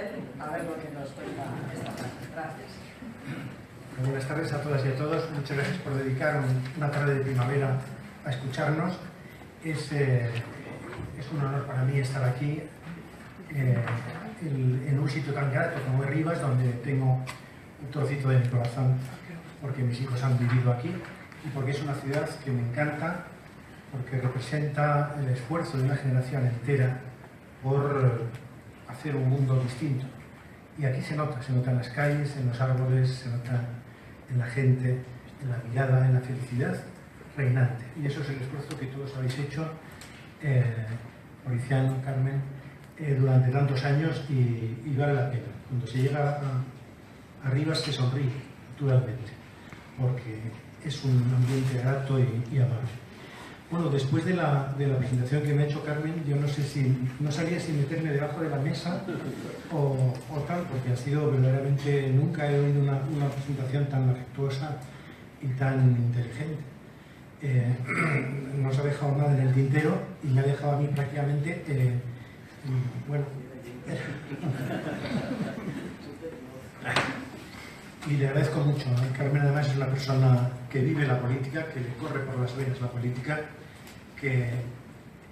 A ver lo que nos cuenta esta tarde. Gracias. Buenas tardes a todas y a todos. Muchas gracias por dedicar una tarde de primavera a escucharnos. Es un honor para mí estar aquí en un sitio tan grato como es Rivas, donde tengo un trocito de mi corazón, porque mis hijos han vivido aquí y porque es una ciudad que me encanta, porque representa el esfuerzo de una generación entera por hacer un mundo distinto. Y aquí se nota en las calles, en los árboles, se nota en la gente, en la mirada, en la felicidad reinante. Y eso es el esfuerzo que todos habéis hecho, Mauriciano, Carmen, durante tantos años y vale la pena. Cuando se llega a Rivas se sonríe, naturalmente, porque es un ambiente grato y amable. Bueno, después de la presentación que me ha hecho Carmen, yo no sé si no sabía si meterme debajo de la mesa o tal, porque ha sido verdaderamente, nunca he oído una presentación tan afectuosa y tan inteligente. No os ha dejado nada en el tintero y me ha dejado a mí prácticamente, bueno, y le agradezco mucho. Carmen además es una persona que vive la política, que le corre por las venas la política, que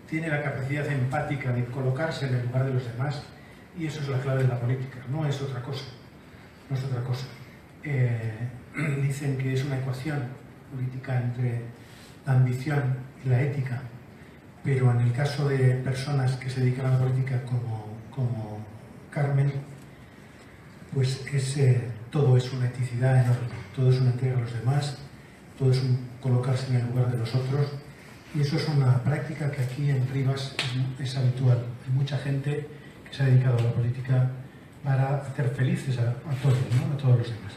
tiene la capacidad empática de colocarse en el lugar de los demás, y eso es la clave de la política, no es otra cosa. No es otra cosa. Dicen que es una ecuación política entre la ambición y la ética, pero en el caso de personas que se dedican a la política como Carmen, pues todo es una eticidad enorme, todo es una entrega a los demás, todo es un colocarse en el lugar de los otros, y eso es una práctica que aquí en Rivas es habitual. Hay mucha gente que se ha dedicado a la política para hacer felices a todos, ¿no? A todos los demás.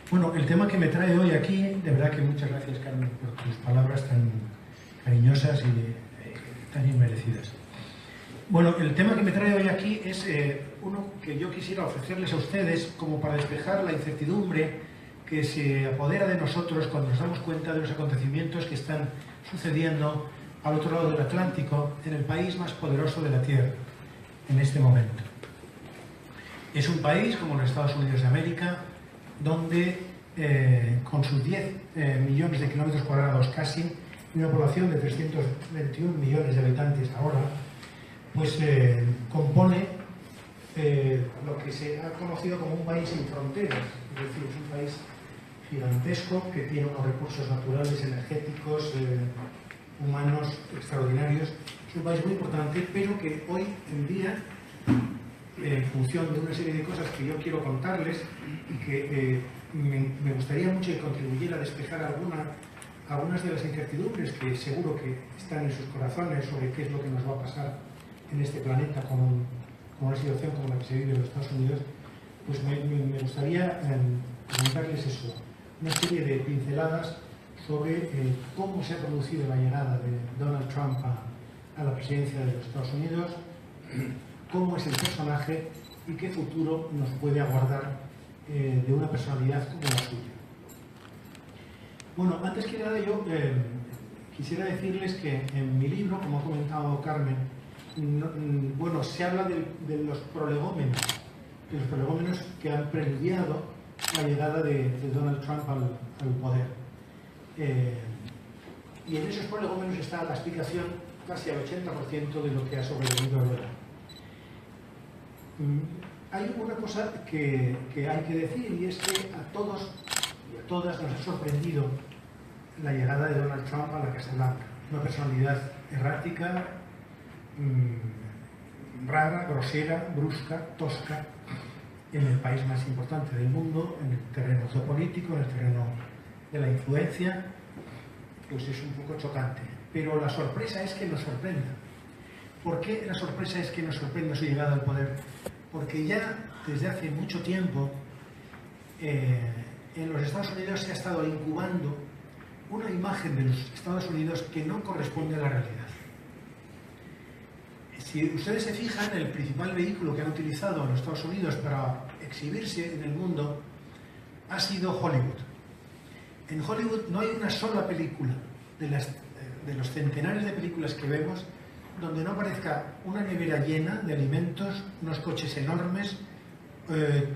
Bueno, el tema que me trae hoy aquí, de verdad que muchas gracias, Carmen, por tus palabras tan cariñosas y tan inmerecidas. Bueno, el tema que me trae hoy aquí es uno que yo quisiera ofrecerles a ustedes como para despejar la incertidumbre que se apodera de nosotros cuando nos damos cuenta de los acontecimientos que están sucediendo al otro lado del Atlántico, en el país más poderoso de la Tierra, en este momento. Es un país, como los Estados Unidos de América, donde con sus 10 millones de kilómetros cuadrados casi, y una población de 321 millones de habitantes ahora, pues compone lo que se ha conocido como un país sin fronteras, es decir, es un país gigantesco que tiene unos recursos naturales, energéticos, humanos extraordinarios. Es un país muy importante, pero que hoy en día, en función de una serie de cosas que yo quiero contarles y que me gustaría mucho que contribuyera a despejar algunas de las incertidumbres que seguro que están en sus corazones sobre qué es lo que nos va a pasar en este planeta con una situación como la que se vive en los Estados Unidos, pues me gustaría comentarles eso, una serie de pinceladas sobre cómo se ha producido la llegada de Donald Trump a la presidencia de los Estados Unidos, cómo es el personaje y qué futuro nos puede aguardar de una personalidad como la suya. Bueno, antes que nada yo quisiera decirles que en mi libro, como ha comentado Carmen, bueno, se habla de los prolegómenos que han preludiado la llegada de Donald Trump al poder. Y en esos prolegómenos está la explicación casi al 80% de lo que ha sobrevenido ahora. Hay una cosa que hay que decir, y es que a todos y a todas nos ha sorprendido la llegada de Donald Trump a la Casa Blanca. Una personalidad errática, rara, grosera, brusca, tosca, en el país más importante del mundo, en el terreno geopolítico, en el terreno de la influencia, pues es un poco chocante. Pero la sorpresa es que nos sorprenda. ¿Por qué la sorpresa es que nos sorprenda su llegada al poder? Porque ya desde hace mucho tiempo en los Estados Unidos se ha estado incubando una imagen de los Estados Unidos que no corresponde a la realidad. Si ustedes se fijan, el principal vehículo que han utilizado los Estados Unidos para exhibirse en el mundo ha sido Hollywood. En Hollywood no hay una sola película de los centenares de películas que vemos donde no aparezca una nevera llena de alimentos, unos coches enormes,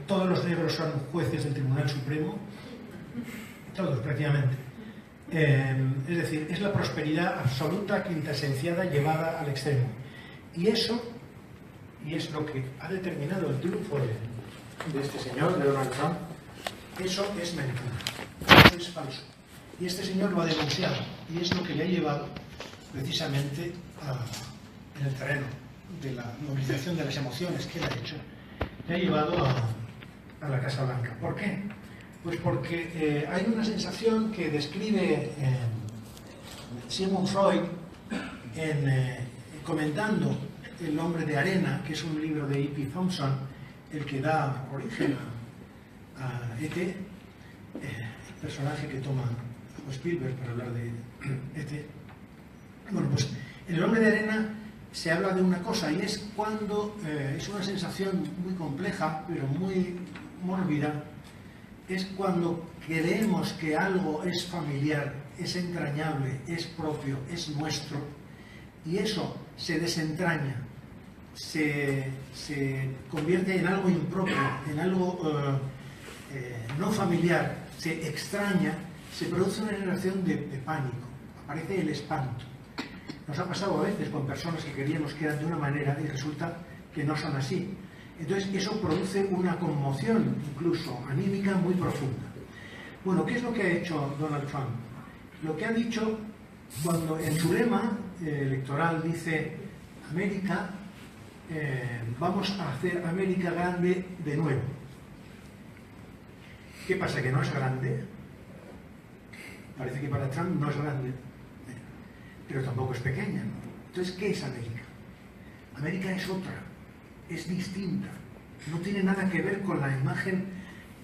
todos los negros son jueces del Tribunal Supremo, todos prácticamente. Es decir, es la prosperidad absoluta, quintaesenciada, llevada al extremo. Y eso, y es lo que ha determinado el triunfo de este señor, de Donald Trump, eso es mentira, eso es falso. Y este señor lo ha denunciado, y es lo que le ha llevado precisamente en el terreno de la movilización de las emociones que él ha hecho, le ha llevado a la Casa Blanca. ¿Por qué? Pues porque hay una sensación que describe Sigmund Freud comentando El hombre de arena, que es un libro de E.P. Thompson, el que da origen a E.T., el personaje que toma Spielberg para hablar de E.T. Bueno, pues en El hombre de arena se habla de una cosa, y es cuando es una sensación muy compleja, pero muy mórbida, es cuando creemos que algo es familiar, es entrañable, es propio, es nuestro, y eso se desentraña, se convierte en algo impropio, en algo no familiar, se extraña, se produce una generación de pánico, aparece el espanto. Nos ha pasado a veces con personas que creíamos que eran de una manera y resulta que no son así. Entonces eso produce una conmoción, incluso anímica, muy profunda. Bueno, ¿qué es lo que ha hecho Donald Trump? Lo que ha dicho cuando en su lema electoral dice América, vamos a hacer América grande de nuevo. ¿Qué pasa? ¿Que no es grande? Parece que para Trump no es grande, pero tampoco es pequeña. Entonces, ¿qué es América? América es otra, es distinta, no tiene nada que ver con la imagen,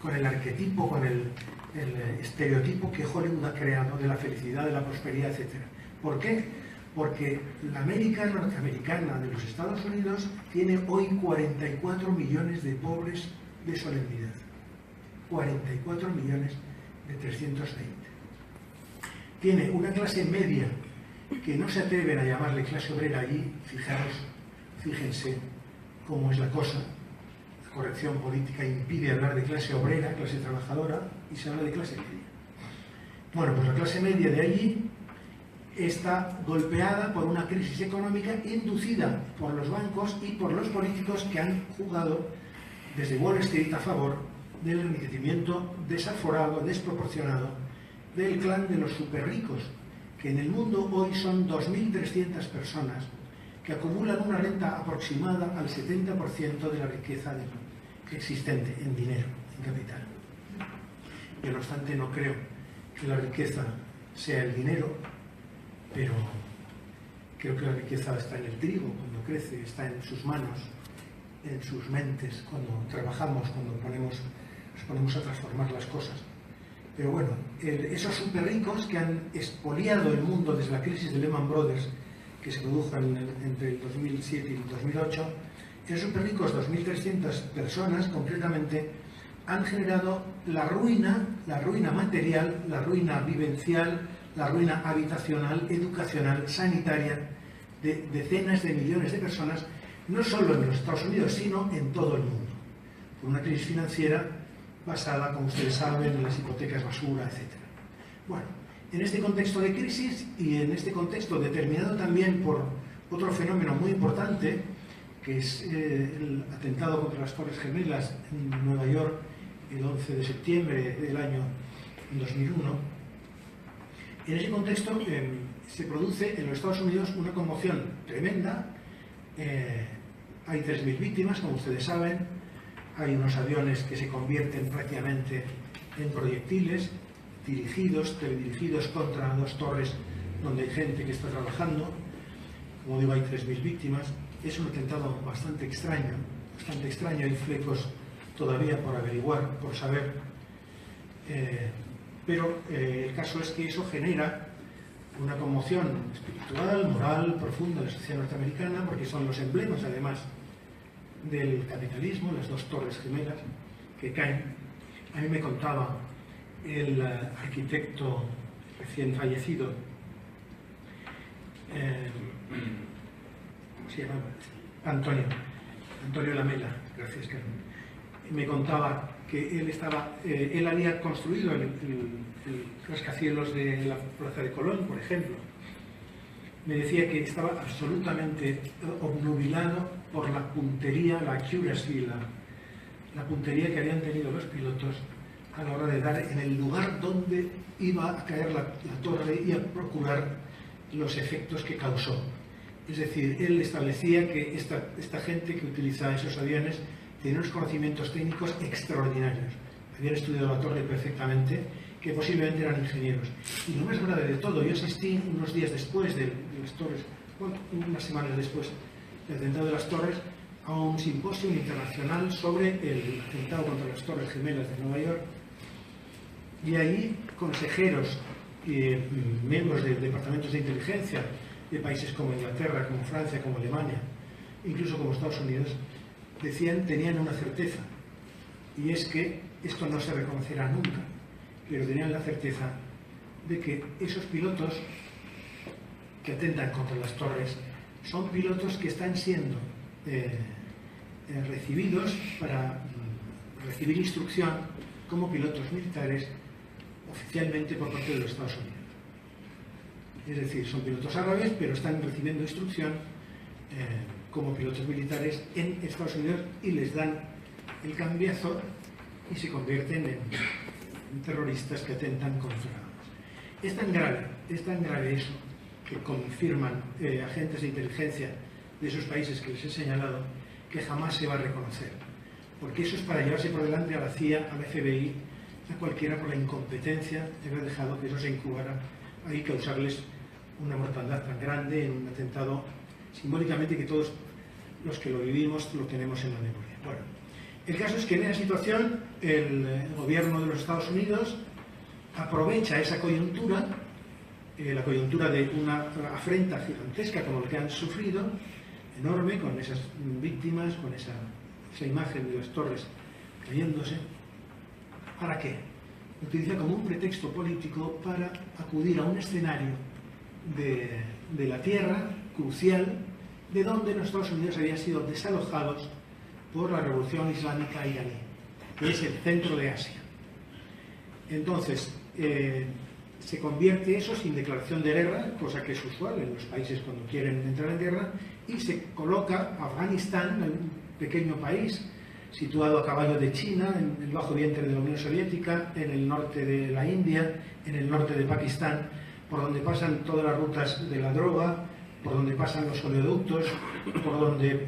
con el arquetipo, con el estereotipo que Hollywood ha creado de la felicidad, de la prosperidad, etc. ¿Por qué? Porque la América norteamericana de los Estados Unidos tiene hoy 44 millones de pobres de solemnidad. 44 millones de 320. Tiene una clase media que no se atreven a llamarle clase obrera allí. Fíjense cómo es la cosa. La corrección política impide hablar de clase obrera, clase trabajadora, y se habla de clase media. Bueno, pues la clase media de allí está golpeada por una crisis económica inducida por los bancos y por los políticos que han jugado desde Wall Street a favor del enriquecimiento desaforado, desproporcionado del clan de los superricos, que en el mundo hoy son 2.300 personas que acumulan una renta aproximada al 70% de la riqueza existente en dinero, en capital. Pero no obstante, no creo que la riqueza sea el dinero, pero creo que la riqueza está en el trigo cuando crece, está en sus manos, en sus mentes, cuando trabajamos, cuando nos ponemos a transformar las cosas. Pero bueno, esos súper ricos que han expoliado el mundo desde la crisis de Lehman Brothers, que se produjo entre el 2007 y el 2008, esos súper ricos, 2.300 personas concretamente, han generado la ruina material, la ruina vivencial, la ruina habitacional, educacional, sanitaria, de decenas de millones de personas, no solo en los Estados Unidos, sino en todo el mundo, por una crisis financiera basada, como ustedes saben, en las hipotecas basura, etc. Bueno, en este contexto de crisis y en este contexto determinado también por otro fenómeno muy importante, que es el atentado contra las Torres Gemelas en Nueva York el 11 de septiembre del año 2001, en ese contexto se produce en los Estados Unidos una conmoción tremenda. Hay 3.000 víctimas, como ustedes saben. Hay unos aviones que se convierten prácticamente en proyectiles teledirigidos contra dos torres donde hay gente que está trabajando. Como digo, hay 3.000 víctimas. Es un atentado bastante extraño. Hay flecos todavía por averiguar, por saber. Pero el caso es que eso genera una conmoción espiritual, moral, profunda de la sociedad norteamericana, porque son los emblemas, además, del capitalismo, las dos torres gemelas que caen. A mí me contaba el arquitecto recién fallecido, se llamaba? Antonio Lamela, gracias Carmen. Me contaba que él había construido el rascacielos de la Plaza de Colón, por ejemplo. Me decía que estaba absolutamente obnubilado por la puntería, la accuracy, la puntería que habían tenido los pilotos a la hora de dar en el lugar donde iba a caer la torre y a procurar los efectos que causó. Es decir, él establecía que esta gente que utiliza esos aviones tiene unos conocimientos técnicos extraordinarios. Habían estudiado la torre perfectamente, que posiblemente eran ingenieros. Y lo más grave de todo, yo asistí unos días después de las torres, bueno, unas semanas después del atentado de las torres, a un simposio internacional sobre el atentado contra las Torres Gemelas de Nueva York. Y ahí consejeros y miembros de departamentos de inteligencia de países como Inglaterra, como Francia, como Alemania, incluso como Estados Unidos, tenían una certeza, y es que esto no se reconocerá nunca, pero tenían la certeza de que esos pilotos que atentan contra las torres son pilotos que están siendo recibidos para recibir instrucción como pilotos militares oficialmente por parte de los Estados Unidos. Es decir, son pilotos árabes, pero están recibiendo instrucción como pilotos militares en Estados Unidos y les dan el cambiazo y se convierten en terroristas que atentan contra. Es tan grave eso, que confirman agentes de inteligencia de esos países que les he señalado, que jamás se va a reconocer. Porque eso es para llevarse por delante a la CIA, a la FBI, a cualquiera por la incompetencia de haber dejado que eso se incubara y causarles una mortandad tan grande en un atentado simbólicamente que todos los que lo vivimos lo tenemos en la memoria. Bueno, el caso es que en esa situación el gobierno de los Estados Unidos aprovecha esa coyuntura, la coyuntura de una afrenta gigantesca como la que han sufrido, enorme, con esas víctimas, con esa imagen de las torres cayéndose. ¿Para qué? Lo utiliza como un pretexto político para acudir a un escenario de la tierra crucial, de donde los Estados Unidos habían sido desalojados por la Revolución Islámica iraní, que es el centro de Asia. Entonces, se convierte eso sin declaración de guerra, cosa que es usual en los países cuando quieren entrar en guerra, y se coloca Afganistán, un pequeño país situado a caballo de China, en el bajo vientre de la Unión Soviética, en el norte de la India, en el norte de Pakistán, por donde pasan todas las rutas de la droga, por donde pasan los oleoductos, por donde...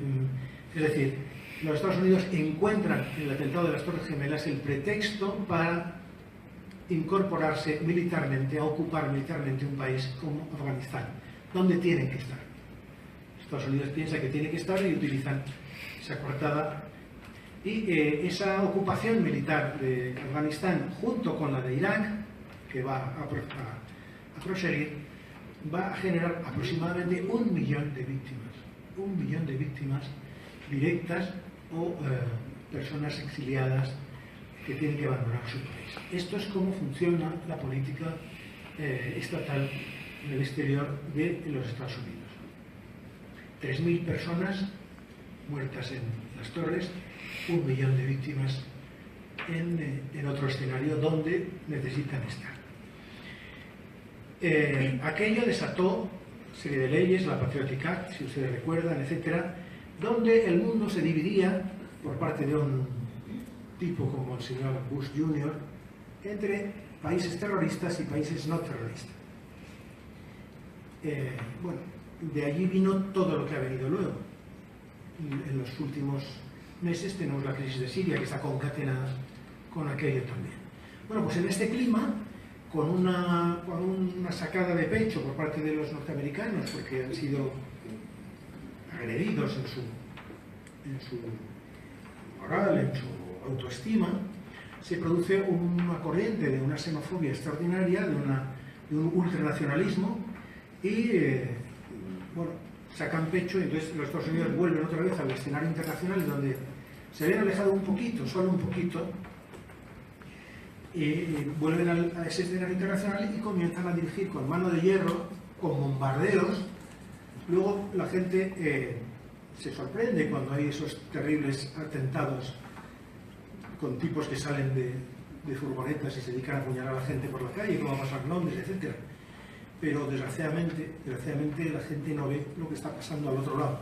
Es decir, los Estados Unidos encuentran en el atentado de las Torres Gemelas el pretexto para incorporarse militarmente, a ocupar militarmente un país como Afganistán, donde tienen que estar. Estados Unidos piensa que tiene que estar y utilizan esa coartada. Y esa ocupación militar de Afganistán, junto con la de Irak, que va a proseguir, va a generar aproximadamente 1 millón de víctimas. 1 millón de víctimas directas o personas exiliadas que tienen que abandonar su país. Esto es cómo funciona la política estatal en el exterior de los Estados Unidos. 3.000 personas muertas en las torres, 1 millón de víctimas en otro escenario donde necesitan estar. Aquello desató una serie de leyes, la Patriotic Act, si ustedes recuerdan, etcétera, donde el mundo se dividía por parte de un tipo como el señor Bush Jr. entre países terroristas y países no terroristas. Bueno, de allí vino todo lo que ha venido luego. En los últimos meses tenemos la crisis de Siria, que está concatenada con aquello también. Bueno, pues en este clima, con una sacada de pecho por parte de los norteamericanos, porque han sido agredidos en su moral, en su autoestima, se produce una corriente de una xenofobia extraordinaria, de un ultranacionalismo, y bueno, sacan pecho, y entonces los Estados Unidos vuelven otra vez al escenario internacional, donde se habían alejado un poquito, solo un poquito, y vuelven a ese escenario internacional y comienzan a dirigir con mano de hierro, con bombardeos Luego la gente se sorprende cuando hay esos terribles atentados con tipos que salen de furgonetas y se dedican a apuñalar a la gente por la calle, como pasar en Londres, etc. Pero desgraciadamente la gente no ve lo que está pasando al otro lado.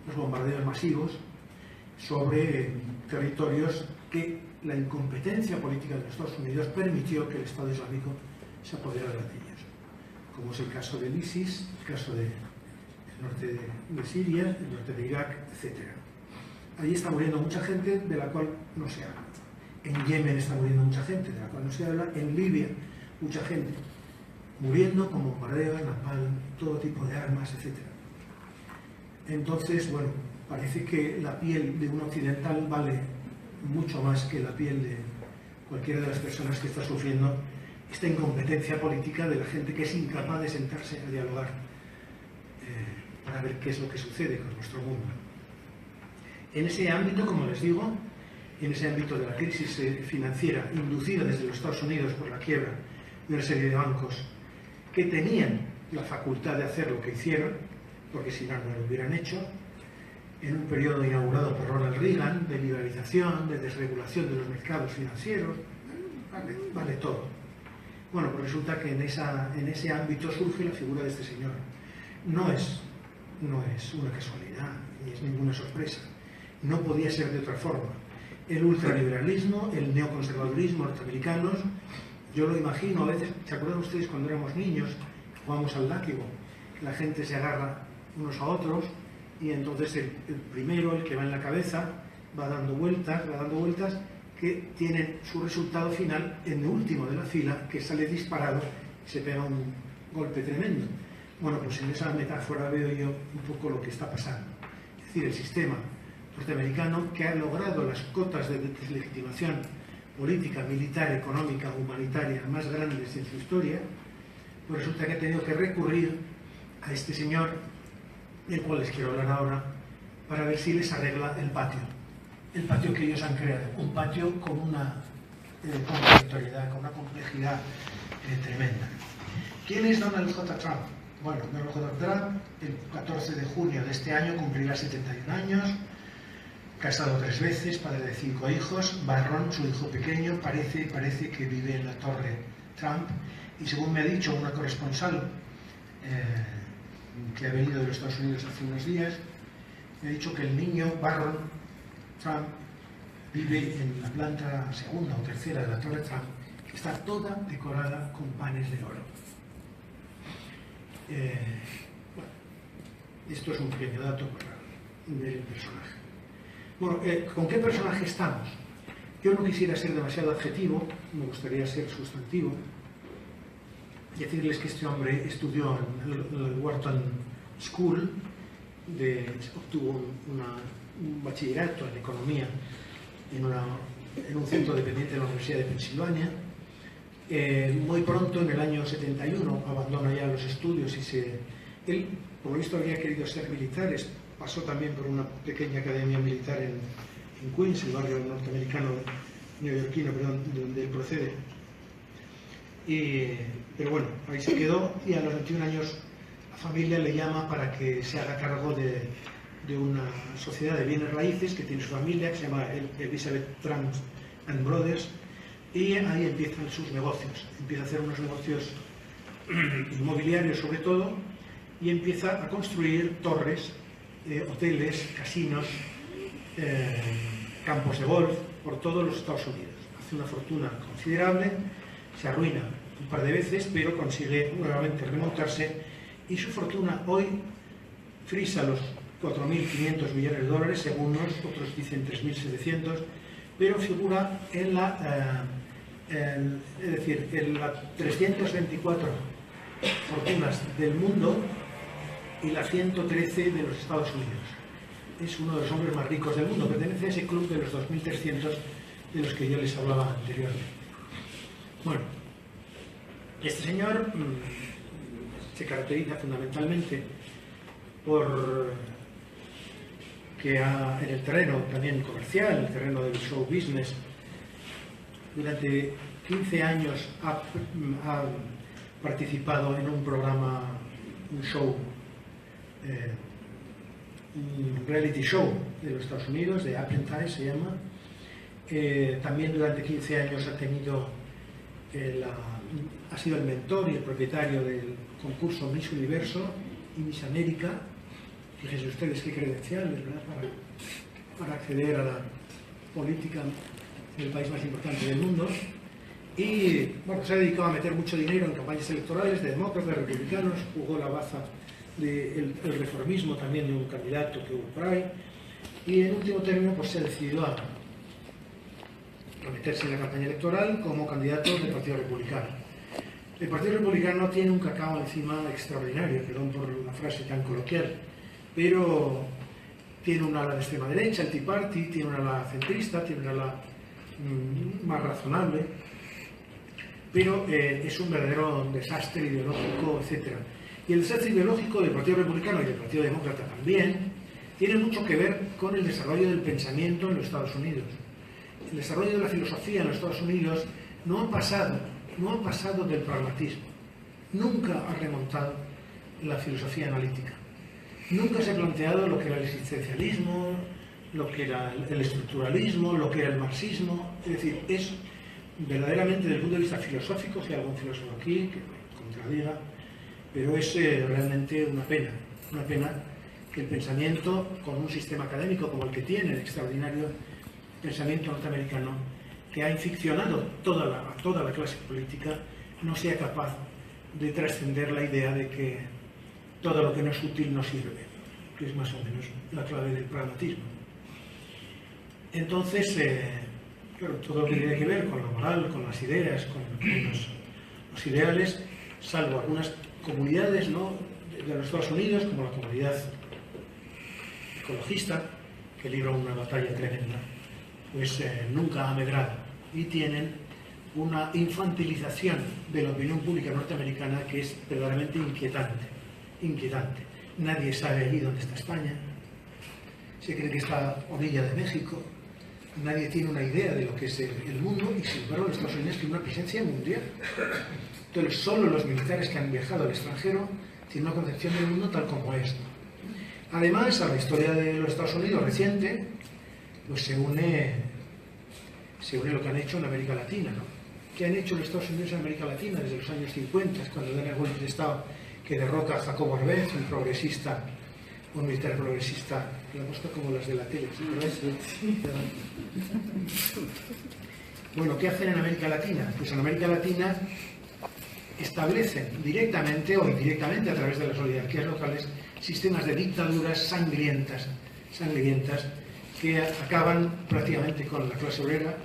Los bombardeos masivos sobre territorios que la incompetencia política de los Estados Unidos permitió que el Estado Islámico se apoderara de ellos, como es el caso del ISIS, el caso del norte de Siria, el norte de Irak, etc. Allí está muriendo mucha gente de la cual no se habla. En Yemen está muriendo mucha gente de la cual no se habla. En Libia, mucha gente muriendo con bombardeos, napalm, todo tipo de armas, etc. Entonces, bueno, parece que la piel de un occidental vale mucho más que la piel de cualquiera de las personas que está sufriendo esta incompetencia política de la gente que es incapaz de sentarse a dialogar para ver qué es lo que sucede con nuestro mundo. En ese ámbito, como les digo, en ese ámbito de la crisis financiera inducida desde los Estados Unidos por la quiebra de una serie de bancos que tenían la facultad de hacer lo que hicieron, porque si no, no lo hubieran hecho, en un periodo inaugurado por Ronald Reagan, de liberalización, de desregulación de los mercados financieros, vale todo. Bueno, pues resulta que en ese ámbito surge la figura de este señor. No es una casualidad, ni es ninguna sorpresa. No podía ser de otra forma. El ultraliberalismo, el neoconservadurismo norteamericanos, yo lo imagino a veces. ¿Se acuerdan ustedes cuando éramos niños, jugábamos al látigo? La gente se agarra unos a otros y entonces el primero, el que va en la cabeza, va dando vueltas, que tienen su resultado final en el último de la fila, que sale disparado y se pega un golpe tremendo. Bueno, pues en esa metáfora veo yo un poco lo que está pasando. Es decir, el sistema norteamericano, que ha logrado las cotas de deslegitimación política, militar, económica, humanitaria más grandes en su historia, pues resulta que ha tenido que recurrir a este señor, del cual les quiero hablar ahora, para ver si les arregla el patio que ellos han creado, un patio con una contradictoriedad, con una complejidad tremenda. ¿Quién es Donald J. Trump? Bueno, Donald J. Trump, el 14 de junio de este año cumplirá 71 años, casado 3 veces, padre de 5 hijos, Barron, su hijo pequeño, parece que vive en la Torre Trump, y según me ha dicho una corresponsal que ha venido de los Estados Unidos hace unos días, me ha dicho que el niño Barron Trump vive en la planta segunda o tercera de la Torre Trump, que está toda decorada con panes de oro. Bueno, esto es un pequeño dato para ver el personaje. Bueno, ¿con qué personaje estamos? Yo no quisiera ser demasiado adjetivo, me gustaría ser sustantivo, y decirles que este hombre estudió en el Wharton School, obtuvo un bachillerato en economía en un centro dependiente de la Universidad de Pensilvania. Muy pronto, en el año 71, abandona ya los estudios y él, por lo visto, había querido ser militar. Pasó también por una pequeña academia militar en Queens, el barrio norteamericano, neoyorquino, perdón, de donde él procede. Pero bueno, ahí se quedó y a los 21 años la familia le llama para que se haga cargo de una sociedad de bienes raíces que tiene su familia, que se llama Elizabeth Trump and Brothers, y ahí empiezan sus negocios. Empieza a hacer unos negocios inmobiliarios sobre todo, y empieza a construir torres, hoteles, casinos, campos de golf por todos los Estados Unidos. Hace una fortuna considerable, se arruina un par de veces, pero consigue nuevamente remontarse, y su fortuna hoy frisa los 4.500 millones de dólares, según unos, otros dicen 3.700, pero figura en las 324 fortunas del mundo y las 113 de los Estados Unidos. Es uno de los hombres más ricos del mundo, pertenece a ese club de los 2.300 de los que yo les hablaba anteriormente. Bueno, este señor se caracteriza fundamentalmente por que en el terreno también comercial, el terreno del show business, durante 15 años ha participado en un programa, un show un reality show de los Estados Unidos, de Apprentice se llama. También durante 15 años ha sido el mentor y el propietario del concurso Miss Universo y Miss América. Fíjense ustedes qué credenciales, ¿verdad?, para acceder a la política del país más importante del mundo. Y bueno, se ha dedicado a meter mucho dinero en campañas electorales de demócratas, republicanos, jugó la baza del reformismo también de un candidato que hubo por ahí, y en último término pues se decidió a meterse en la campaña electoral como candidato del Partido Republicano. El Partido Republicano tiene un cacao encima extraordinario, perdón por una frase tan coloquial, pero tiene un ala de extrema derecha, el Tea Party, tiene un ala centrista, tiene un ala más razonable, pero es un verdadero desastre ideológico, etc. Y el desastre ideológico del Partido Republicano y del Partido Demócrata también tiene mucho que ver con el desarrollo del pensamiento en los Estados Unidos. El desarrollo de la filosofía en los Estados Unidos no ha pasado del pragmatismo. Nunca ha remontado la filosofía analítica. Nunca se ha planteado lo que era el existencialismo, lo que era el estructuralismo, lo que era el marxismo. Es decir, es verdaderamente desde el punto de vista filosófico, si hay algún filósofo aquí que me contradiga, pero es realmente una pena que el pensamiento, con un sistema académico como el que tiene, el extraordinario pensamiento norteamericano, que ha inficcionado a toda la clase política, no sea capaz de trascender la idea de que todo lo que no es útil no sirve, que es más o menos la clave del pragmatismo. Entonces, claro, todo lo que tiene que ver con la moral, con las ideas, con los ideales, salvo algunas comunidades, ¿no?, de los Estados Unidos, como la comunidad ecologista, que libra una batalla tremenda, pues nunca ha medrado y tienen una infantilización de la opinión pública norteamericana que es verdaderamente inquietante. Nadie sabe allí dónde está España, se cree que está a orilla de México, nadie tiene una idea de lo que es el mundo, y sin embargo los Estados Unidos tienen una presencia mundial. Entonces solo los militares que han viajado al extranjero tienen una concepción del mundo tal como es. Además, a la historia de los Estados Unidos reciente, pues se une lo que han hecho en América Latina, ¿no? ¿Qué han hecho los Estados Unidos en América Latina desde los años 50, cuando dan el golpe de Estado que derroca a Jacobo Arbenz, un progresista, un militar progresista, lo hemos puesto como las de la tele, ¿sí? Bueno, ¿qué hacen en América Latina? Pues en América Latina establecen directamente o indirectamente a través de las oligarquías locales sistemas de dictaduras sangrientas que acaban prácticamente con la clase obrera,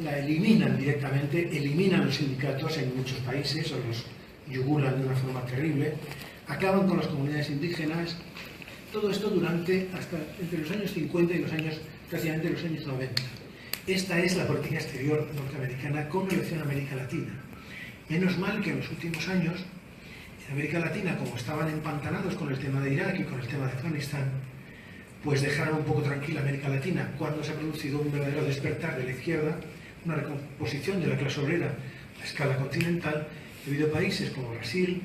la eliminan directamente, eliminan los sindicatos en muchos países o los yugulan de una forma terrible, acaban con las comunidades indígenas. Todo esto hasta entre los años 50 y prácticamente los años 90. Esta es la política exterior norteamericana con relación a América Latina. Menos mal que en los últimos años, en América Latina, como estaban empantanados con el tema de Irak y con el tema de Afganistán, pues dejaron un poco tranquila América Latina cuando se ha producido un verdadero despertar de la izquierda, una recomposición de la clase obrera a escala continental. Ha habido países como Brasil,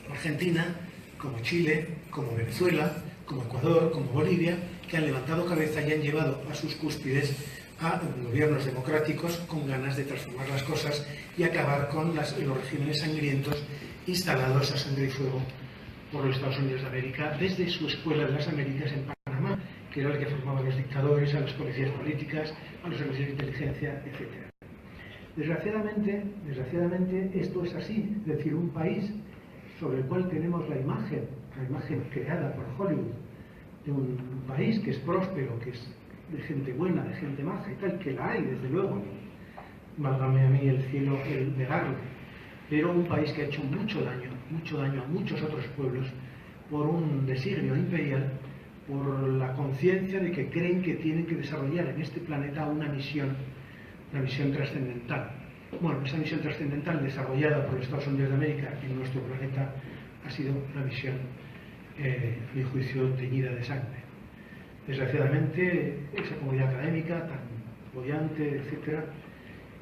como Argentina, como Chile, como Venezuela, como Ecuador, como Bolivia, que han levantado cabeza y han llevado a sus cúspides a gobiernos democráticos con ganas de transformar las cosas y acabar con los regímenes sangrientos instalados a sangre y fuego por los Estados Unidos de América desde su escuela de las Américas en Panamá, que era el que formaba a los dictadores, a las policías políticas, a los servicios de inteligencia, etc. Desgraciadamente esto es así, es decir, un país sobre el cual tenemos la imagen creada por Hollywood, de un país que es próspero, que es de gente buena, de gente maja y tal, que la hay, desde luego, válgame a mí el cielo el negarlo, pero un país que ha hecho mucho daño a muchos otros pueblos por un designio imperial, por la conciencia de que creen que tienen que desarrollar en este planeta una misión trascendental. Bueno, esa misión trascendental desarrollada por los Estados Unidos de América en nuestro planeta ha sido una misión, a mi juicio, teñida de sangre. Desgraciadamente, esa comunidad académica tan boyante, etcétera,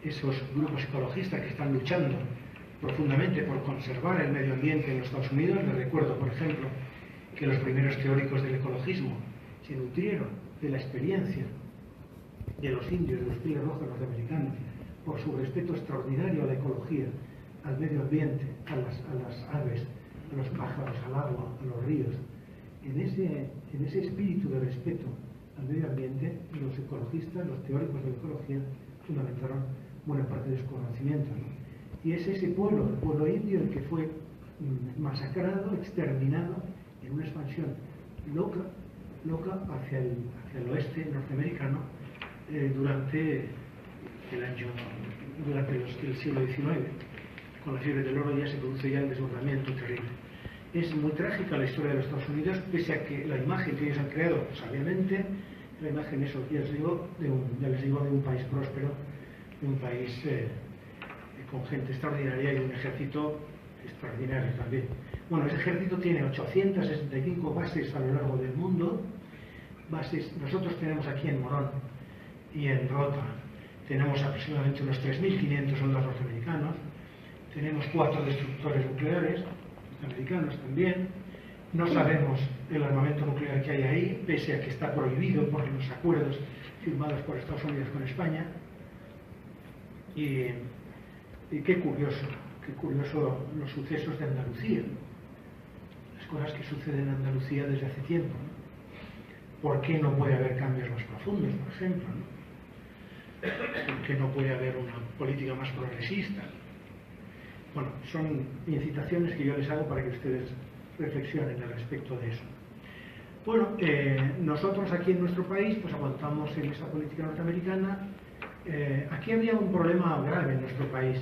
esos grupos ecologistas que están luchando profundamente por conservar el medio ambiente en los Estados Unidos. Les recuerdo, por ejemplo, que los primeros teóricos del ecologismo se nutrieron de la experiencia de los indios, de los pieles rojas norteamericanos, por su respeto extraordinario a la ecología, al medio ambiente, a las aves, a los pájaros, al agua, a los ríos. En ese espíritu de respeto al medio ambiente, los ecologistas, los teóricos de la ecología, fundamentaron buena parte de sus conocimientos, ¿no? Y es ese pueblo, el pueblo indio, el que fue masacrado, exterminado en una expansión loca hacia el oeste norteamericano durante el siglo XIX. Con la fiebre del oro ya se produce ya el desbordamiento terrible. Es muy trágica la historia de los Estados Unidos, pese a que la imagen que ellos han creado sabiamente, la imagen, eso ya les digo, de un país próspero, de un país con gente extraordinaria y un ejército extraordinario también. Bueno, ese ejército tiene 865 bases a lo largo del mundo. Bases, nosotros tenemos aquí en Morón y en Rota, tenemos aproximadamente unos 3.500 soldados norteamericanos. Tenemos 4 destructores nucleares, norteamericanos también. No sabemos el armamento nuclear que hay ahí, pese a que está prohibido por los acuerdos firmados por Estados Unidos con España. Y qué curioso los sucesos de Andalucía, las cosas que suceden en Andalucía desde hace tiempo, ¿no? ¿Por qué no puede haber cambios más profundos, por ejemplo, ¿no? ¿Por qué no puede haber una política más progresista? Bueno, son incitaciones que yo les hago para que ustedes reflexionen al respecto de eso. Bueno, nosotros aquí en nuestro país pues aguantamos en esa política norteamericana. Aquí había un problema grave en nuestro país.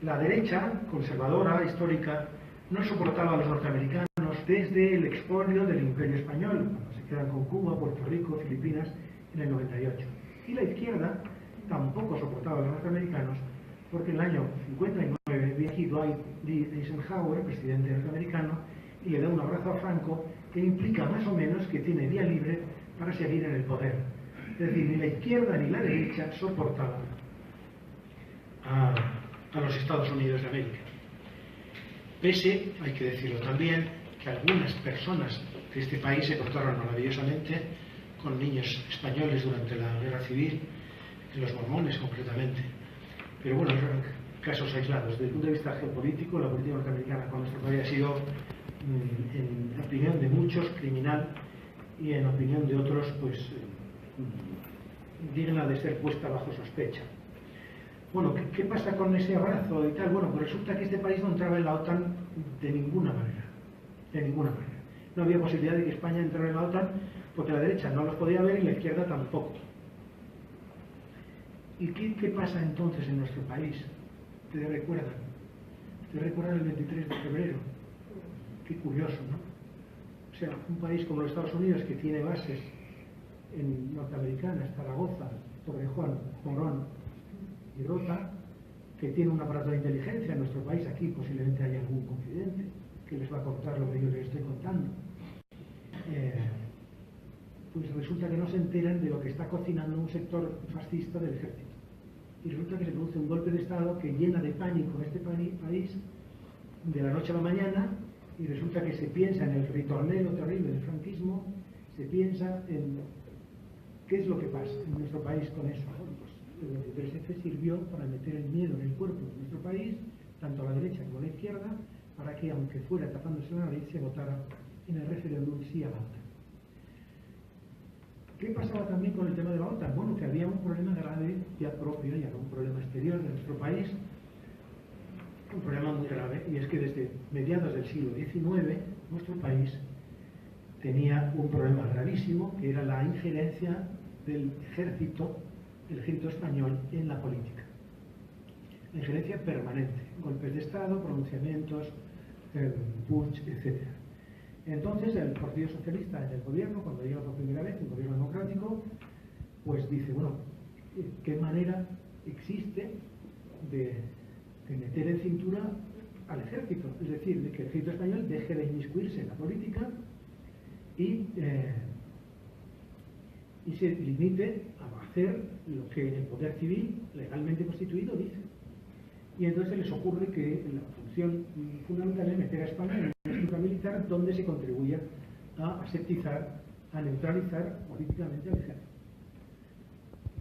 La derecha conservadora, histórica, no soportaba a los norteamericanos desde el expolio del Imperio Español, cuando se quedan con Cuba, Puerto Rico, Filipinas, en el 98. Y la izquierda tampoco soportaba a los norteamericanos, porque en el año 59 viene aquí Dwight D. Eisenhower, presidente norteamericano, y le da un abrazo a Franco que implica más o menos que tiene vía libre para seguir en el poder. Es decir, ni la izquierda ni la derecha soportaban a los Estados Unidos de América. Pese, hay que decirlo también, que algunas personas de este país se portaron maravillosamente con niños españoles durante la Guerra Civil, los mormones concretamente. Pero bueno, casos aislados. Desde el punto de vista geopolítico, la política norteamericana con nuestro país ha sido, en opinión de muchos, criminal, y en opinión de otros, pues, digna de ser puesta bajo sospecha. Bueno, ¿qué pasa con ese abrazo y tal? Bueno, pues resulta que este país no entraba en la OTAN de ninguna manera. De ninguna manera. No había posibilidad de que España entrara en la OTAN porque la derecha no los podía ver y la izquierda tampoco. ¿Y qué pasa entonces en nuestro país? ¿Te recuerdan? ¿Te recuerdan el 23 de febrero? Qué curioso, ¿no? O sea, un país como los Estados Unidos que tiene bases en norteamericanas, Zaragoza, Torrejón, Morón y Rota, que tiene un aparato de inteligencia en nuestro país. Aquí posiblemente haya algún confidente que les va a contar lo que yo les estoy contando. Pues resulta que no se enteran de lo que está cocinando un sector fascista del ejército. Y resulta que se produce un golpe de Estado que llena de pánico a este país de la noche a la mañana, y resulta que se piensa en el ritornelo terrible del franquismo, se piensa en qué es lo que pasa en nuestro país con eso. Bueno, pues el 23F sirvió para meter el miedo en el cuerpo de nuestro país, tanto a la derecha como a la izquierda, para que, aunque fuera tapándose la nariz, se votara en el referéndum sí a la OTAN. ¿Qué pasaba también con el tema de la OTAN? Bueno, que había un problema grave ya propio, ya no un problema exterior de nuestro país, un problema muy grave, y es que desde mediados del siglo XIX nuestro país tenía un problema gravísimo, que era la injerencia del ejército español en la política. La injerencia permanente, golpes de Estado, pronunciamientos, putsch, etc. Entonces el Partido Socialista en el gobierno, cuando llega por primera vez, un gobierno democrático, pues dice, bueno, ¿qué manera existe de meter en cintura al ejército? Es decir, de que el ejército español deje de inmiscuirse en la política y se limite a hacer lo que el poder civil legalmente constituido dice. Y entonces les ocurre que la función fundamental es meter a España en una estructura militar donde se contribuya a aseptizar, a neutralizar políticamente al ejército.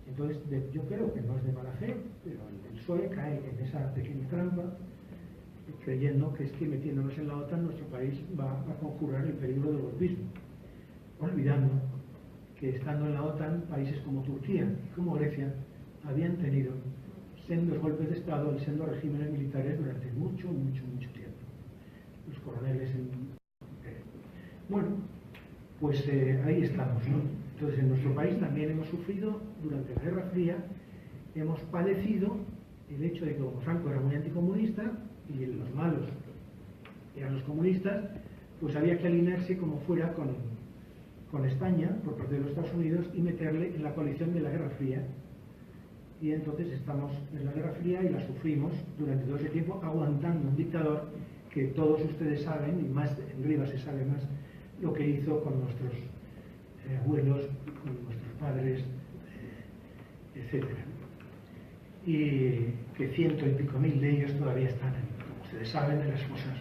Entonces, yo creo que no es de mala fe, pero el PSOE cae en esa pequeña trampa, creyendo que es que metiéndonos en la OTAN nuestro país va a conjurar el peligro del golpismo, olvidando que estando en la OTAN países como Turquía y como Grecia habían tenido sendos golpes de Estado y sendos regímenes militares durante mucho tiempo. Los coroneles bueno, pues ahí estamos, ¿no? Entonces en nuestro país también hemos sufrido durante la Guerra Fría, hemos padecido el hecho de que como Franco era muy anticomunista y los malos eran los comunistas, pues había que alinearse como fuera con España por parte de los Estados Unidos y meterle en la coalición de la Guerra Fría. Y entonces estamos en la Guerra Fría y la sufrimos durante todo ese tiempo aguantando un dictador que todos ustedes saben, y más en Rivas se sabe más, lo que hizo con nuestros abuelos, con nuestros padres, etc. Y que 100 y pico mil de ellos todavía están, como ustedes saben, en las fosas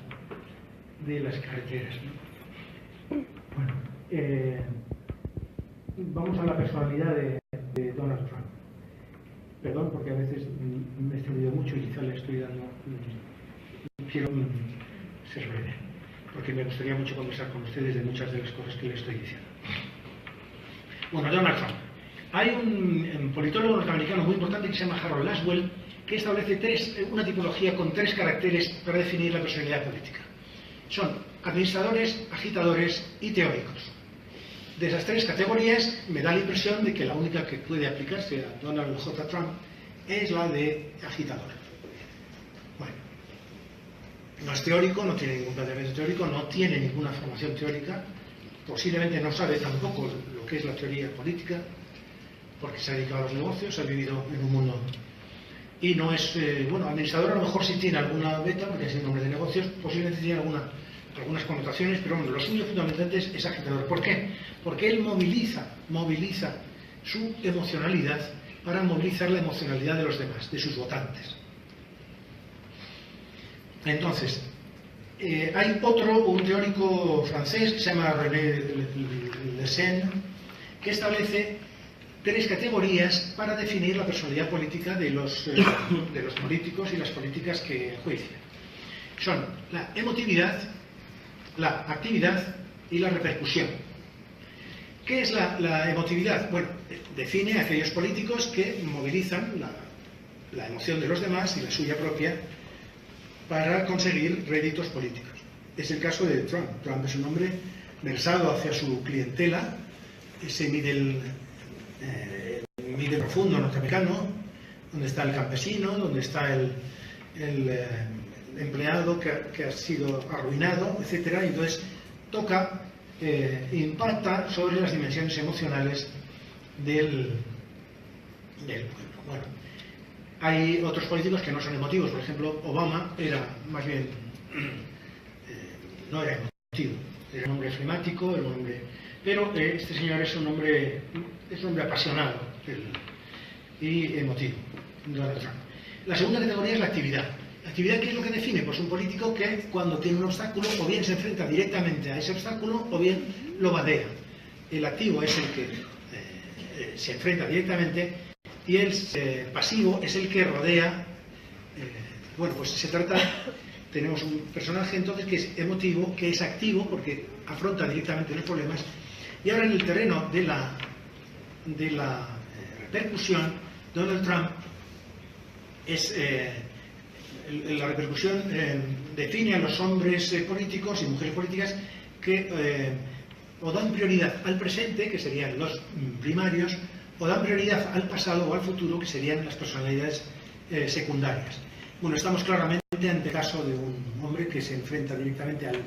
de las carreteras, ¿no? Bueno, vamos a la personalidad de Donald Trump. Perdón, porque a veces me he extendido mucho y quizá le estoy dando... Quiero ser breve, porque me gustaría mucho conversar con ustedes de muchas de las cosas que le estoy diciendo. Bueno, Donald Trump. Hay un politólogo norteamericano muy importante que se llama Harold Laswell, que establece una tipología con 3 caracteres para definir la personalidad política. Son administradores, agitadores y teóricos. De esas 3 categorías me da la impresión de que la única que puede aplicarse a Donald J. Trump es la de agitador. Bueno, no es teórico, no tiene ningún planteamiento teórico, no tiene ninguna formación teórica, posiblemente no sabe tampoco lo que es la teoría política, porque se ha dedicado a los negocios, ha vivido en un mundo... Y no es... bueno, administrador a lo mejor sí tiene alguna beta, porque es el nombre de negocios, posiblemente tiene algunas connotaciones, pero bueno, lo suyo fundamentalmente es agitador. ¿Por qué? Porque él moviliza su emocionalidad para movilizar la emocionalidad de los demás, de sus votantes. Entonces, hay un teórico francés que se llama René Lessen, que establece 3 categorías para definir la personalidad política de los políticos y las políticas que enjuician. Son la emotividad, la actividad y la repercusión. ¿Qué es la emotividad? Bueno, define a aquellos políticos que movilizan la emoción de los demás y la suya propia para conseguir réditos políticos. Es el caso de Trump. Trump es un hombre versado hacia su clientela, ese middle profundo norteamericano, donde está el campesino, donde está el empleado que ha sido arruinado, etc. Y entonces impacta sobre las dimensiones emocionales del pueblo. Bueno, hay otros políticos que no son emotivos. Por ejemplo, Obama era más bien no era emotivo, era un hombre flemático, era un hombre... pero este señor es un hombre apasionado y emotivo, Donald Trump. La segunda categoría es la actividad. ¿La actividad qué es lo que define? Pues un político que cuando tiene un obstáculo o bien se enfrenta directamente a ese obstáculo o bien lo vadea. El activo es el que se enfrenta directamente y el pasivo es el que rodea. Bueno, pues se trata... Tenemos un personaje entonces que es emotivo, que es activo porque afronta directamente los problemas. Y ahora en el terreno de la repercusión, Donald Trump es... la repercusión define a los hombres políticos y mujeres políticas que o dan prioridad al presente, que serían los primarios, o dan prioridad al pasado o al futuro, que serían las personalidades secundarias. Bueno, estamos claramente ante el caso de un hombre que se enfrenta directamente al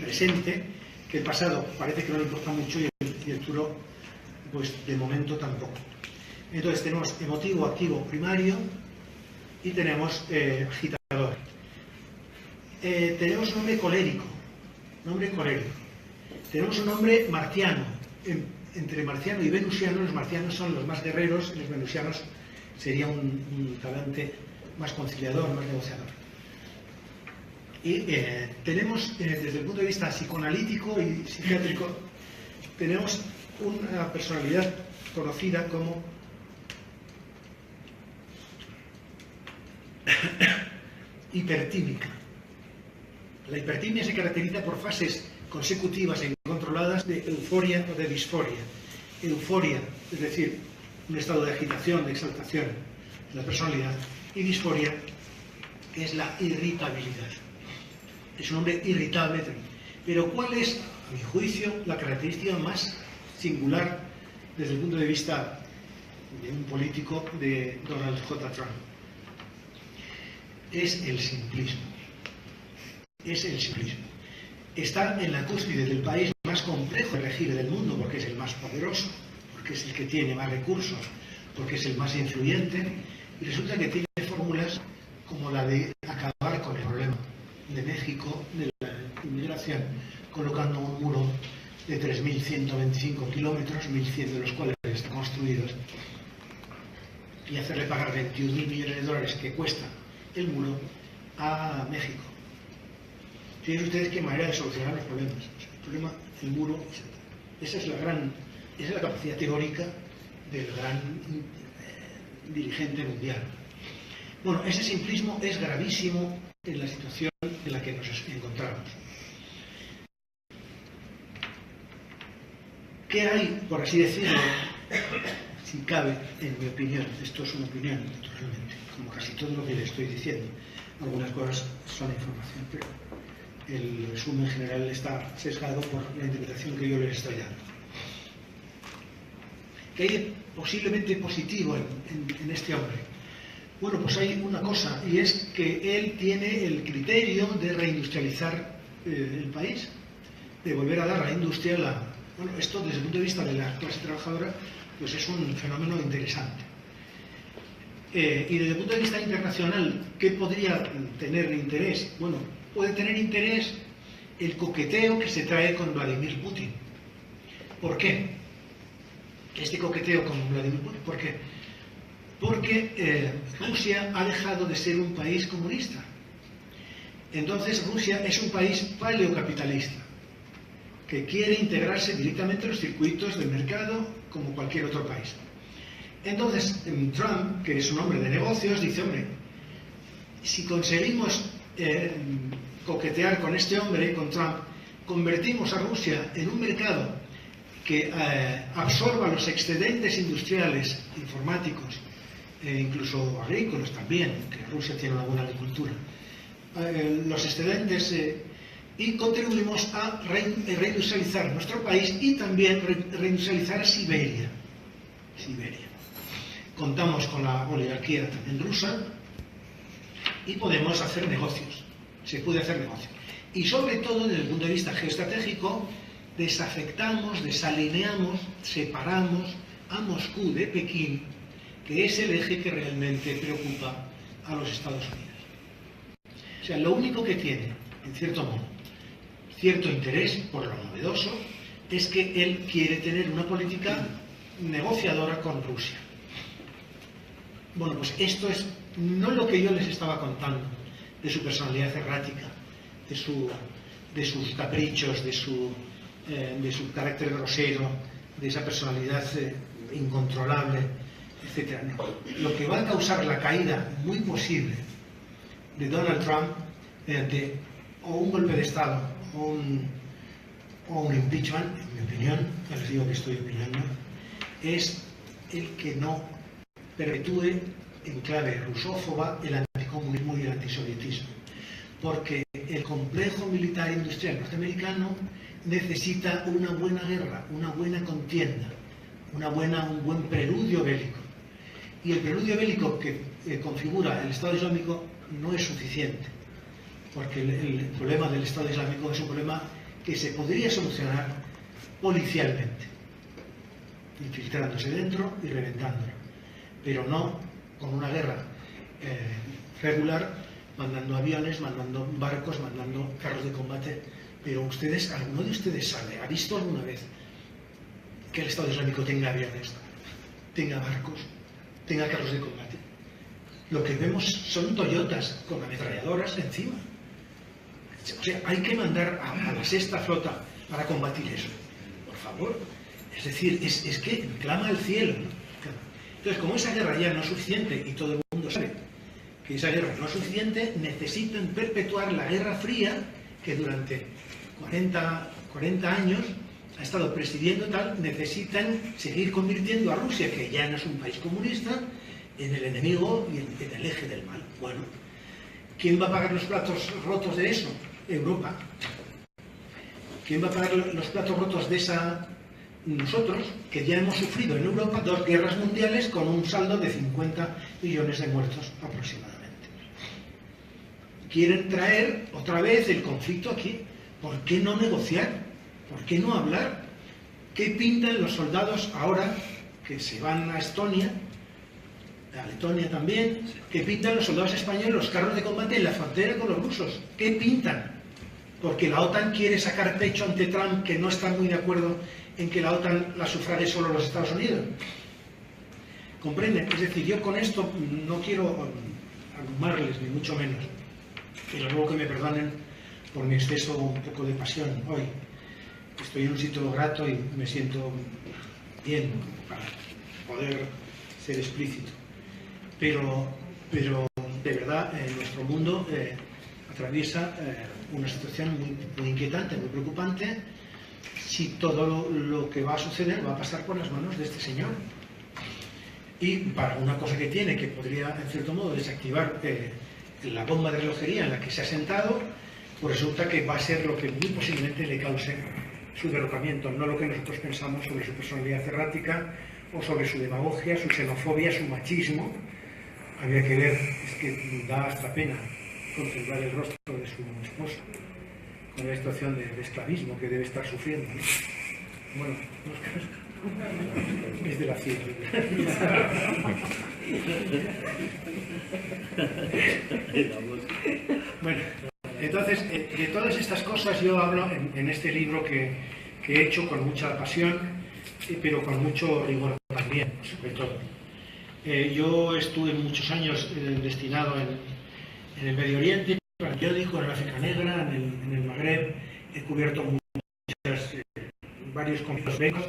presente, que el pasado parece que no le importa mucho y el futuro, pues de momento tampoco. Entonces tenemos emotivo, activo, primario y tenemos agitador. Tenemos un hombre colérico, tenemos un hombre marciano. Entre marciano y venusiano, los marcianos son los más guerreros y los venusianos sería un talante más conciliador, más negociador. Y tenemos, desde el punto de vista psicoanalítico y psiquiátrico, tenemos una personalidad conocida como hipertímica. La hipertimia se caracteriza por fases consecutivas e incontroladas de euforia o de disforia. Euforia, es decir, un estado de agitación, de exaltación de la personalidad, y disforia, que es la irritabilidad. Es un hombre irritable. Pero ¿cuál es, a mi juicio, la característica más singular desde el punto de vista de un político de Donald J. Trump? Es el simplismo. Es el simplismo. Está en la cúspide del país más complejo de regir del mundo, porque es el más poderoso, porque es el que tiene más recursos, porque es el más influyente, y resulta que tiene fórmulas como la de acabar con el problema de México, de la inmigración, colocando un muro de 3.125 kilómetros, 1.100 de los cuales están construidos, y hacerle pagar 21.000 millones de dólares que cuesta el muro a México. Tienen ustedes qué manera de solucionar los problemas. El problema, el muro, etc. Esa es la capacidad teórica del gran dirigente mundial. Bueno, ese simplismo es gravísimo en la situación en la que nos encontramos. ¿Qué hay, por así decirlo, si cabe, en mi opinión? Esto es una opinión, naturalmente, como casi todo lo que le estoy diciendo. Algunas cosas son información, pero el resumen general está sesgado por la interpretación que yo les estoy dando. ¿Qué hay posiblemente positivo en este hombre? Bueno, pues hay una cosa, y es que él tiene el criterio de reindustrializar el país, de volver a dar a la industria Bueno, esto desde el punto de vista de la clase trabajadora, pues es un fenómeno interesante. Y desde el punto de vista internacional, ¿qué podría tener interés? Bueno, puede tener interés el coqueteo que se trae con Vladimir Putin. ¿Por qué? Este coqueteo con Vladimir Putin, ¿por qué? Porque Rusia ha dejado de ser un país comunista. Entonces Rusia es un país paleocapitalista que quiere integrarse directamente en los circuitos del mercado como cualquier otro país. Entonces Trump, que es un hombre de negocios, dice, hombre, si conseguimos coquetear con este hombre, con Trump, convertimos a Rusia en un mercado que absorba los excedentes industriales, informáticos, e incluso agrícolas también, que Rusia tiene una buena agricultura, los excedentes, y contribuimos a reindustrializar nuestro país y también reindustrializar Siberia. Contamos con la oligarquía también rusa y podemos hacer negocios. Se puede hacer negocio. Y sobre todo, desde el punto de vista geoestratégico, desafectamos, desalineamos, separamos a Moscú de Pekín, que es el eje que realmente preocupa a los Estados Unidos. O sea, lo único que tiene, en cierto modo, cierto interés por lo novedoso, es que él quiere tener una política negociadora con Rusia. Bueno, pues esto es no lo que yo les estaba contando de su personalidad errática, de sus caprichos, de su carácter grosero, de esa personalidad incontrolable, etc. No. Lo que va a causar la caída muy posible de Donald Trump mediante o un golpe de Estado o un impeachment, en mi opinión, ya les digo que estoy opinando, es el que no perpetúe en clave rusófoba el anticomunismo y el antisovietismo. Porque el complejo militar industrial norteamericano necesita una buena guerra, una buena contienda, un buen preludio bélico. Y el preludio bélico que configura el Estado Islámico no es suficiente, porque el problema del Estado Islámico es un problema que se podría solucionar policialmente, infiltrándose dentro y reventándolo, pero no con una guerra regular, mandando aviones, mandando barcos, mandando carros de combate. Pero alguno de ustedes sabe, ¿ha visto alguna vez que el Estado Islámico tenga aviones, tenga barcos, tenga carros de combate? lo que vemos son Toyotas con ametralladoras encima. O sea, hay que mandar a la sexta flota para combatir eso, por favor. Es decir, es que clama al cielo, ¿no? Entonces, como esa guerra ya no es suficiente, y todo el mundo sabe que esa guerra no es suficiente, necesitan perpetuar la Guerra Fría, que durante 40 años ha estado presidiendo tal. Necesitan seguir convirtiendo a Rusia, que ya no es un país comunista, en el enemigo y en el eje del mal. Bueno, ¿quién va a pagar los platos rotos de eso? Europa. ¿Quién va a pagar los platos rotos de esa? Nosotros, que ya hemos sufrido en Europa 2 guerras mundiales con un saldo de 50 millones de muertos aproximadamente. Quieren traer otra vez el conflicto aquí. ¿Por qué no negociar? ¿Por qué no hablar? ¿Qué pintan los soldados ahora que se van a Estonia, a Letonia también? ¿Qué pintan los soldados españoles, los carros de combate en la frontera con los rusos? ¿Qué pintan? Porque la OTAN quiere sacar pecho ante Trump, que no está muy de acuerdo en que la OTAN la sufrague solo los Estados Unidos. ¿Comprenden? Es decir, yo con esto no quiero abrumarles, ni mucho menos, pero luego que me perdonen por mi exceso un poco de pasión hoy. Estoy en un sitio grato y me siento bien para poder ser explícito. Pero de verdad, nuestro mundo atraviesa una situación muy inquietante, muy preocupante, si todo lo que va a suceder va a pasar por las manos de este señor. Y para una cosa que tiene, que podría en cierto modo desactivar la bomba de relojería en la que se ha sentado, pues resulta que va a ser lo que muy posiblemente le cause su derrocamiento, no lo que nosotros pensamos sobre su personalidad errática o sobre su demagogia, su xenofobia, su machismo. Había que ver, es que da hasta pena contemplar el rostro de su esposa con la situación de esclavismo que debe estar sufriendo, ¿no? Bueno, es de la CIA. Bueno, entonces, de todas estas cosas yo hablo en este libro que he hecho con mucha pasión, pero con mucho rigor también, sobre todo. Yo estuve muchos años destinado en el Medio Oriente, en el periódico, en África Negra, en el Magreb. He cubierto varios conflictos bélicos.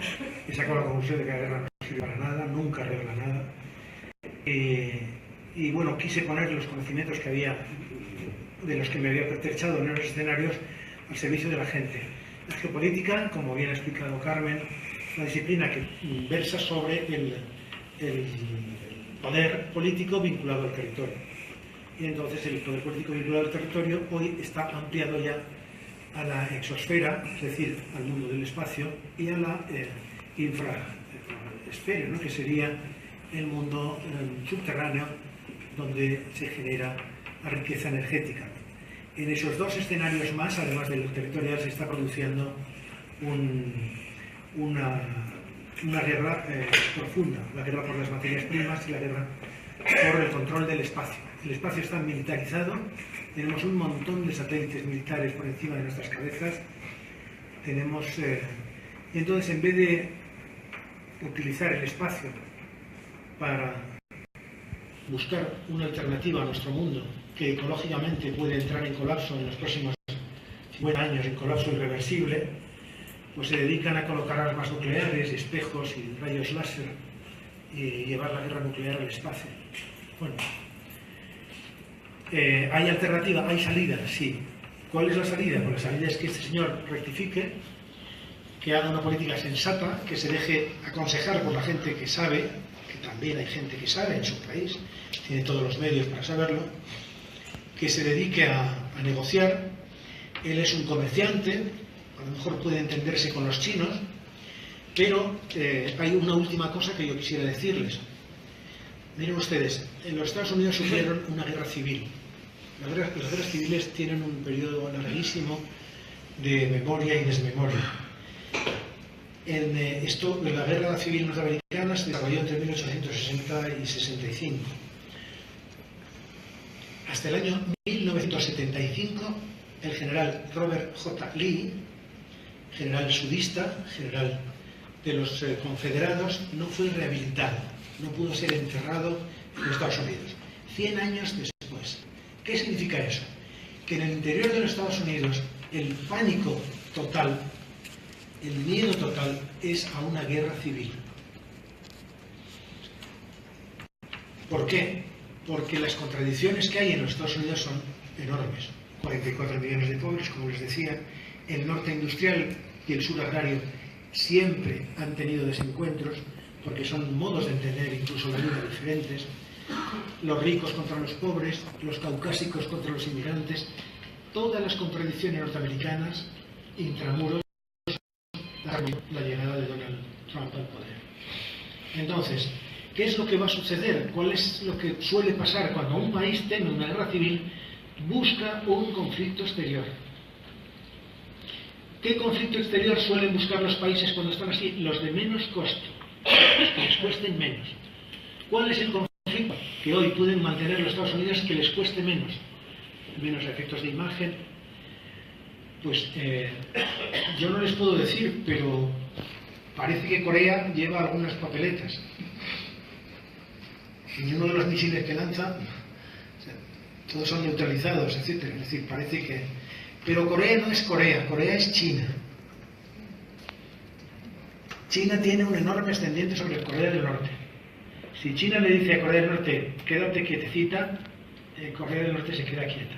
He sacado la conclusión de que la guerra no sirve para nada, nunca arregla nada. Y bueno, quise poner los conocimientos que había, de los que me había pertrechado en los escenarios, al servicio de la gente. La geopolítica, como bien ha explicado Carmen, una disciplina que versa sobre el poder político vinculado al territorio. Y entonces el poder político vinculado al territorio hoy está ampliado ya a la exosfera, es decir, al mundo del espacio, y a la infraesfera, ¿no? Que sería el mundo subterráneo donde se genera la riqueza energética. En esos dos escenarios más, además del territorial, se está produciendo una guerra profunda, la guerra por las materias primas y la guerra por el control del espacio. El espacio está militarizado, tenemos un montón de satélites militares por encima de nuestras cabezas, y entonces en vez de utilizar el espacio para buscar una alternativa a nuestro mundo, que ecológicamente puede entrar en colapso en los próximos 50 años, en colapso irreversible, pues se dedican a colocar armas nucleares, espejos y rayos láser y llevar la guerra nuclear al espacio. Bueno, ¿hay alternativa? ¿Hay salida? Sí. ¿Cuál es la salida? Pues la salida es que este señor rectifique, que haga una política sensata, que se deje aconsejar por la gente que sabe, que también hay gente que sabe en su país, tiene todos los medios para saberlo, que se dedique a negociar. Él es un comerciante, a lo mejor puede entenderse con los chinos, pero hay una última cosa que yo quisiera decirles. Miren ustedes, en los Estados Unidos sufrieron una guerra civil. Las guerras civiles tienen un periodo larguísimo de memoria y desmemoria. La guerra civil norteamericana se desarrolló entre 1860 y 65. Hasta el año 1975, el general Robert J. Lee, general sudista, general de los confederados, no fue rehabilitado, no pudo ser enterrado en Estados Unidos. 100 años después. ¿Qué significa eso? Que en el interior de los Estados Unidos el pánico total, el miedo total es a una guerra civil. ¿Por qué? Porque las contradicciones que hay en los Estados Unidos son enormes. 44 millones de pobres, como les decía, el norte industrial y el sur agrario siempre han tenido desencuentros, porque son modos de entender incluso la vida diferentes. Los ricos contra los pobres, los caucásicos contra los inmigrantes, todas las contradicciones norteamericanas, intramuros, la llegada de Donald Trump al poder. Entonces, ¿qué es lo que va a suceder? ¿Cuál es lo que suele pasar cuando un país teme una guerra civil? Busca un conflicto exterior. ¿Qué conflicto exterior suelen buscar los países cuando están así? Los de menos costo, los que les cuesten menos. ¿Cuál es el conflicto que hoy pueden mantener los Estados Unidos que les cueste menos? Menos efectos de imagen. Pues yo no les puedo decir, pero parece que Corea lleva algunas papeletas. Y uno de los misiles que lanza, todos son neutralizados, etc. Es decir, parece que... Pero Corea no es Corea, Corea es China. China tiene un enorme ascendiente sobre Corea del Norte. Si China le dice a Corea del Norte, quédate quietecita, Corea del Norte se queda quieta.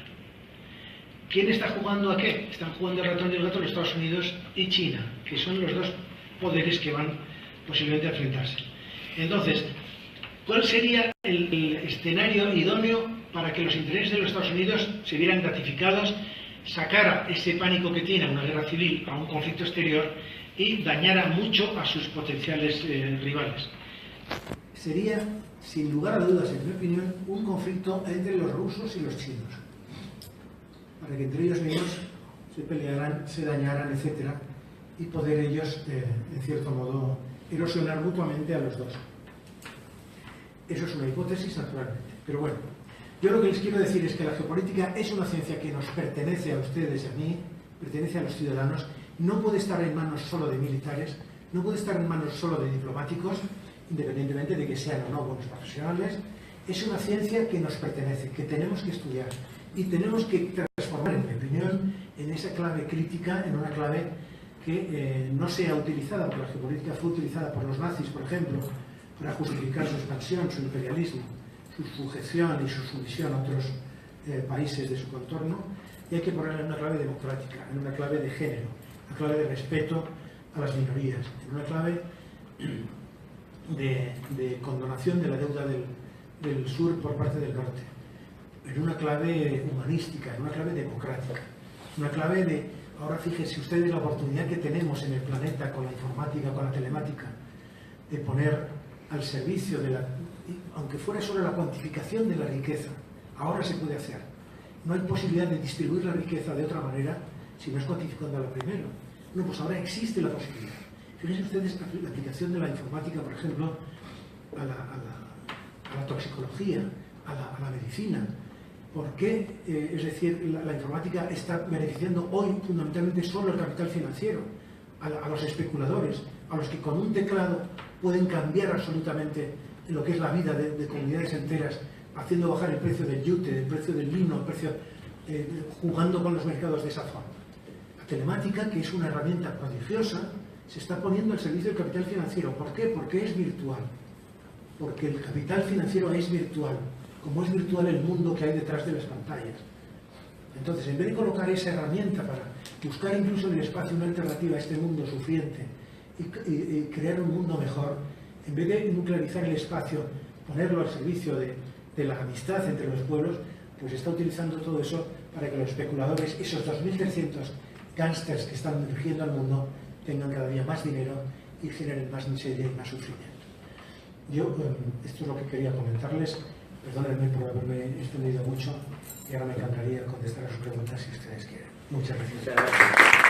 ¿Quién está jugando a qué? Están jugando el ratón y el gato los Estados Unidos y China, que son los dos poderes que van posiblemente a enfrentarse. Entonces, ¿cuál sería el escenario idóneo para que los intereses de los Estados Unidos se vieran gratificados, sacara ese pánico que tiene a una guerra civil, a un conflicto exterior y dañara mucho a sus potenciales rivales? Sería, sin lugar a dudas, en mi opinión, un conflicto entre los rusos y los chinos, para que entre ellos mismos se pelearan, se dañaran, etc., y poder ellos, en cierto modo, erosionar mutuamente a los dos. Eso es una hipótesis, naturalmente. Pero bueno, yo lo que les quiero decir es que la geopolítica es una ciencia que nos pertenece a ustedes y a mí, pertenece a los ciudadanos, no puede estar en manos solo de militares, no puede estar en manos solo de diplomáticos, independientemente de que sean o no buenos profesionales. Es una ciencia que nos pertenece, que tenemos que estudiar y tenemos que transformar, en mi opinión, en esa clave crítica, en una clave que no sea utilizada, porque la geopolítica fue utilizada por los nazis, por ejemplo, para justificar su expansión, su imperialismo, su sujeción y su sumisión a otros países de su contorno, y hay que ponerla en una clave democrática, en una clave de género, en una clave de respeto a las minorías, en una clave de condonación de la deuda del sur por parte del norte, en una clave humanística, en una clave democrática, una clave de, ahora fíjense ustedes la oportunidad que tenemos en el planeta con la informática, con la telemática, de poner al servicio de la, aunque fuera solo la cuantificación de la riqueza, ahora se puede hacer. No hay posibilidad de distribuir la riqueza de otra manera si no es cuantificándola primero. No, pues ahora existe la posibilidad. Fíjense ustedes la aplicación de la informática, por ejemplo, a la toxicología, a la medicina. ¿Por qué? Es decir, la informática está beneficiando hoy fundamentalmente solo el capital financiero, a los especuladores, a los que con un teclado pueden cambiar absolutamente lo que es la vida de comunidades enteras, haciendo bajar el precio del yute, el precio del vino, el precio, jugando con los mercados de esa forma. La telemática, que es una herramienta prodigiosa, se está poniendo al servicio del capital financiero. ¿Por qué? Porque es virtual. Porque el capital financiero es virtual, como es virtual el mundo que hay detrás de las pantallas. Entonces, en vez de colocar esa herramienta para buscar incluso en el espacio una alternativa a este mundo sufriente y crear un mundo mejor, en vez de nuclearizar el espacio, ponerlo al servicio de la amistad entre los pueblos, pues está utilizando todo eso para que los especuladores, esos 2.300 gángsters que están dirigiendo al mundo, tengan cada día más dinero y generen más miseria y más sufrimiento. Yo, esto es lo que quería comentarles. Perdónenme por haberme extendido mucho y ahora me encantaría contestar a sus preguntas si ustedes quieren. Muchas gracias.